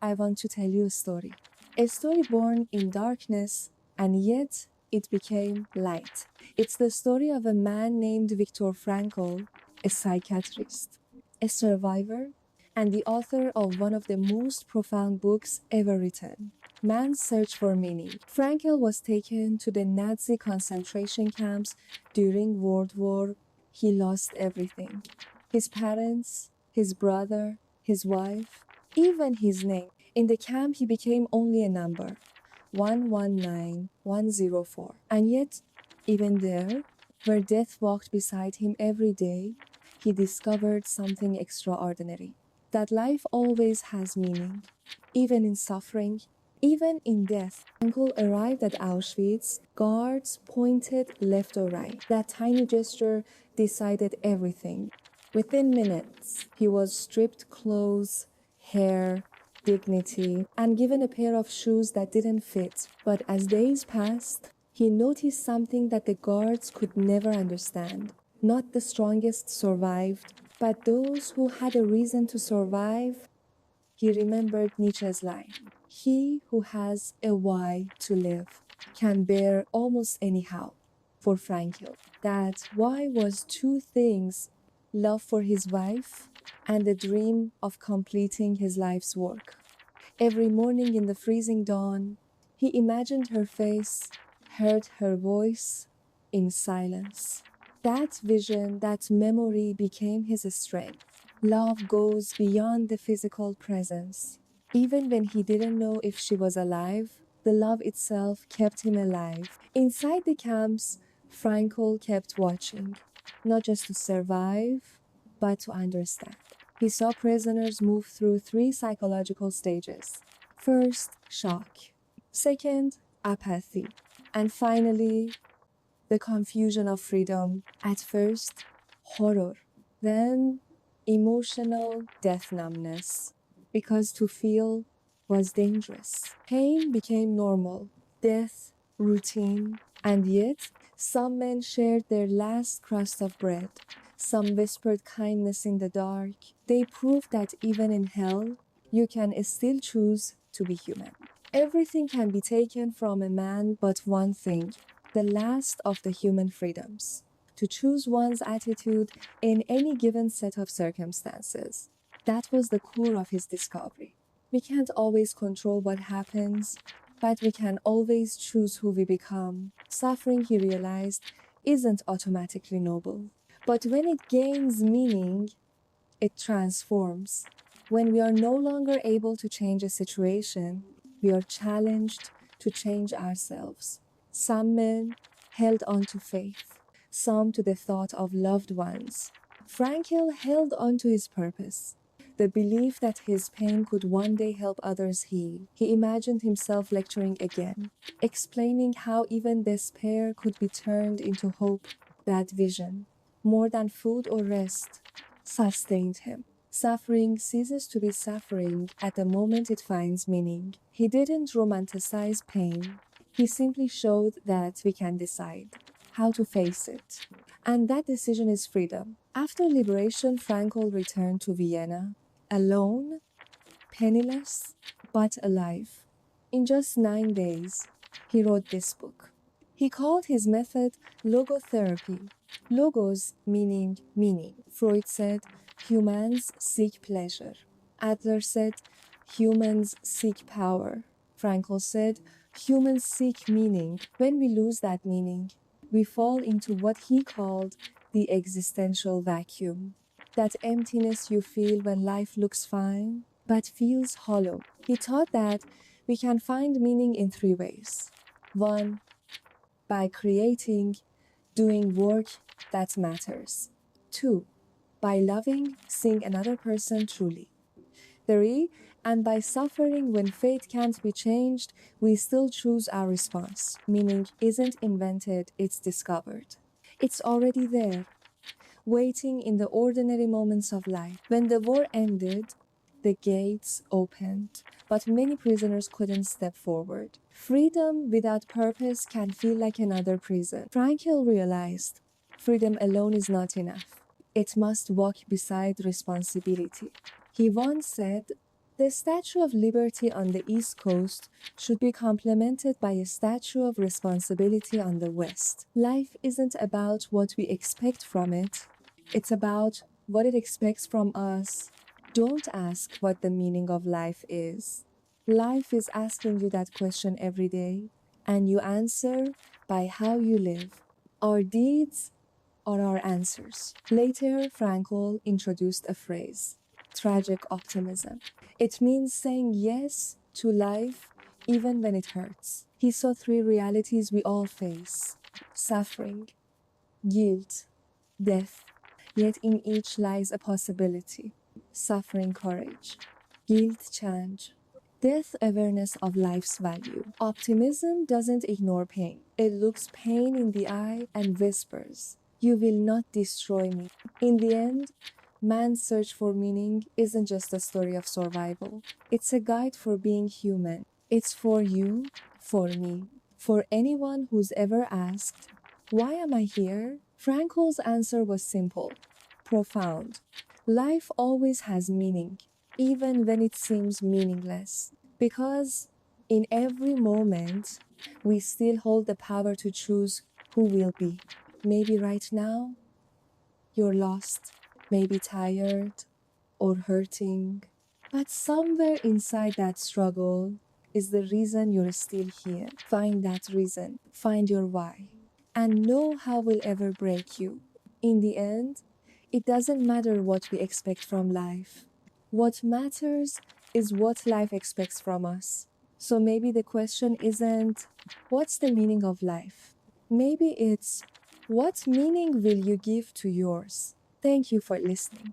I want to tell you a story. A story born in darkness, and yet it became light. It's the story of a man named Viktor Frankl, a psychiatrist, a survivor, and the author of one of the most profound books ever written, Man's Search for Meaning. Frankl was taken to the Nazi concentration camps during World War. He lost everything. His parents, his brother, his wife, even his name. In the camp, he became only a number, 119104. And yet, even there, where death walked beside him every day, he discovered something extraordinary. That life always has meaning, even in suffering, even in death. Uncle arrived at Auschwitz, guards pointed left or right. That tiny gesture decided everything. Within minutes, he was stripped clothes, hair, dignity, and given a pair of shoes that didn't fit. But as days passed, he noticed something that the guards could never understand. Not the strongest survived, but those who had a reason to survive. He remembered Nietzsche's line, "He who has a why to live can bear almost anyhow." For Frankl, that why was two things: love for his wife and the dream of completing his life's work. Every morning in the freezing dawn, he imagined her face, heard her voice in silence. That vision, that memory became his strength. Love goes beyond the physical presence. Even when he didn't know if she was alive, the love itself kept him alive. Inside the camps, Frankl kept watching, not just to survive, but to understand. He saw prisoners move through three psychological stages. First, shock. Second, apathy. And finally, the confusion of freedom. At first, horror. Then, emotional death numbness. Because to feel was dangerous. Pain became normal. Death, routine. And yet, some men shared their last crust of bread. Some whispered kindness in the dark. They proved that even in hell, you can still choose to be human. Everything can be taken from a man but one thing, the last of the human freedoms, to choose one's attitude in any given set of circumstances. That was the core of his discovery. We can't always control what happens, but we can always choose who we become. Suffering, he realized, isn't automatically noble. But when it gains meaning, it transforms. When we are no longer able to change a situation, we are challenged to change ourselves. Some men held on to faith, some to the thought of loved ones. Frankl held on to his purpose, the belief that his pain could one day help others heal. He imagined himself lecturing again, explaining how even despair could be turned into hope. That vision, more than food or rest, sustained him. Suffering ceases to be suffering at the moment it finds meaning. He didn't romanticize pain. He simply showed that we can decide how to face it. And that decision is freedom. After liberation, Frankl returned to Vienna, alone, penniless, but alive. In just 9 days, he wrote this book. He called his method logotherapy. Logos meaning meaning. Freud said humans seek pleasure. Adler said humans seek power. Frankl said humans seek meaning. When we lose that meaning, we fall into what he called the existential vacuum. That emptiness you feel when life looks fine, but feels hollow. He taught that we can find meaning in 3 ways. 1, by creating, doing work that matters. 2, by loving, seeing another person truly. 3, and by suffering when fate can't be changed, we still choose our response. Meaning isn't invented, it's discovered. It's already there, waiting in the ordinary moments of life. When the war ended, the gates opened, but many prisoners couldn't step forward. Freedom without purpose can feel like another prison. Frankl realized freedom alone is not enough. It must walk beside responsibility. He once said, The Statue of Liberty on the East Coast should be complemented by a Statue of Responsibility on the West. Life isn't about what we expect from it, it's about what it expects from us. Don't ask what the meaning of life is. Life is asking you that question every day, and you answer by how you live. Our deeds are our answers. Later, Frankl introduced a phrase, tragic optimism. It means saying yes to life even when it hurts. He saw three realities we all face: suffering, guilt, death. Yet in each lies a possibility: suffering, courage; guilt, change; death, awareness of life's value. Optimism doesn't ignore pain. It looks pain in the eye and whispers, "You will not destroy me." In the end, man's search for meaning isn't just a story of survival. It's a guide for being human. It's for you, for me, for anyone who's ever asked, "Why am I here?" Frankl's answer was simple, profound. Life always has meaning, even when it seems meaningless. Because in every moment, we still hold the power to choose who we'll be. Maybe right now, you're lost, maybe tired or hurting, but somewhere inside that struggle is the reason you're still here. Find that reason, find your why, and no how will ever break you. In the end, it doesn't matter what we expect from life. What matters is what life expects from us. So maybe the question isn't, what's the meaning of life? Maybe it's, what meaning will you give to yours? Thank you for listening.